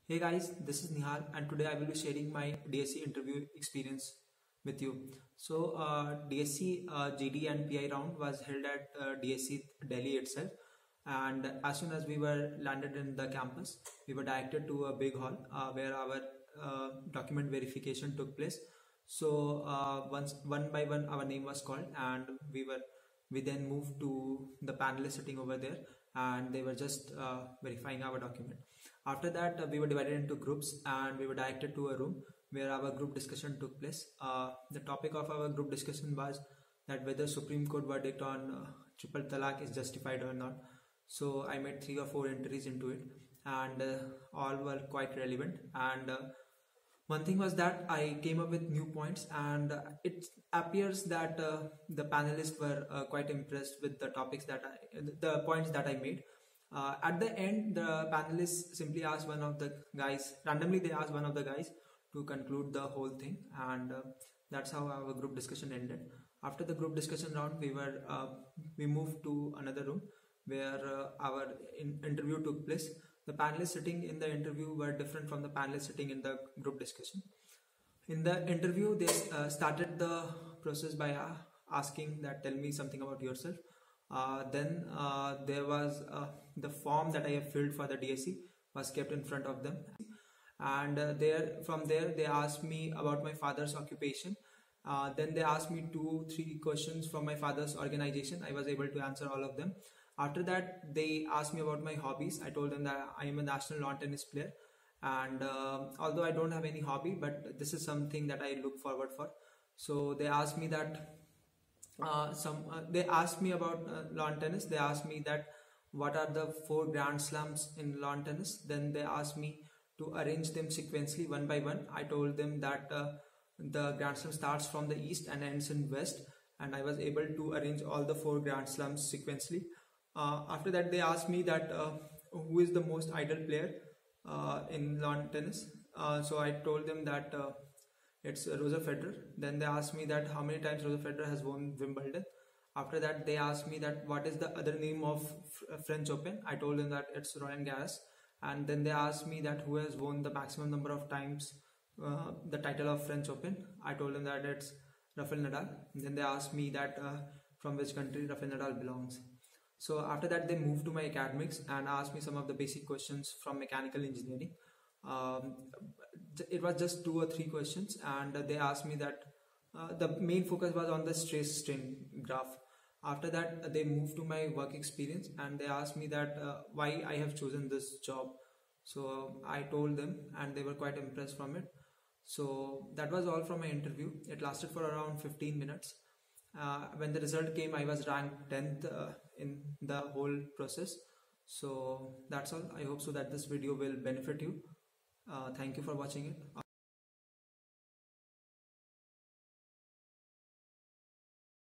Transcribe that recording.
Hey guys, this is Nihal and today I will be sharing my DSE interview experience with you. DSE GD and PI round was held at DSE Delhi itself, and as soon as we were landed in the campus, we were directed to a big hall where our document verification took place. Once one by one our name was called, and we then moved to the panelists sitting over there, and they were just verifying our document. After that, we were divided into groups and we were directed to a room where our group discussion took place. The topic of our group discussion was that whether Supreme Court verdict on triple talaq is justified or not. So I made 3 or 4 entries into it, and all were quite relevant. And one thing was that I came up with new points, and it appears that the panelists were quite impressed with the topics the points that I made. At the end, the panelists simply asked one of the guys, randomly they asked one of the guys to conclude the whole thing, and that's how our group discussion ended. After the group discussion round, we moved to another room where our interview took place. The panelists sitting in the interview were different from the panelists sitting in the group discussion. In the interview, they started the process by asking that, tell me something about yourself. Then there was the form that I have filled for the DSE was kept in front of them, and from there they asked me about my father's occupation. Then they asked me 2-3 questions from my father's organization. I was able to answer all of them. After that, they asked me about my hobbies. I told them that I am a national lawn tennis player, and although I don't have any hobby, but this is something that I look forward for. So they asked me that they asked me about lawn tennis. They asked me that what are the 4 grand slams in lawn tennis. Then they asked me to arrange them sequentially one by one. I told them that the grand slam starts from the east and ends in west, and I was able to arrange all the 4 grand slams sequentially. After that, they asked me that who is the most idle player in lawn tennis. So I told them that it's Roger Federer. Then they asked me that how many times Roger Federer has won Wimbledon. After that, they asked me that what is the other name of French Open. I told them that it's Roland Garros. And then they asked me that who has won the maximum number of times the title of French Open. I told them that it's Rafael Nadal. Then they asked me that from which country Rafael Nadal belongs. So after that, they moved to my academics and asked me some of the basic questions from mechanical engineering. It was just 2 or 3 questions, and they asked me that the main focus was on the stress strain graph. After that, they moved to my work experience and they asked me that why I have chosen this job. So I told them, and they were quite impressed from it. So that was all from my interview. It lasted for around 15 minutes. When the result came, I was ranked 10th in the whole process. So that's all. I hope so that this video will benefit you. Thank you for watching it.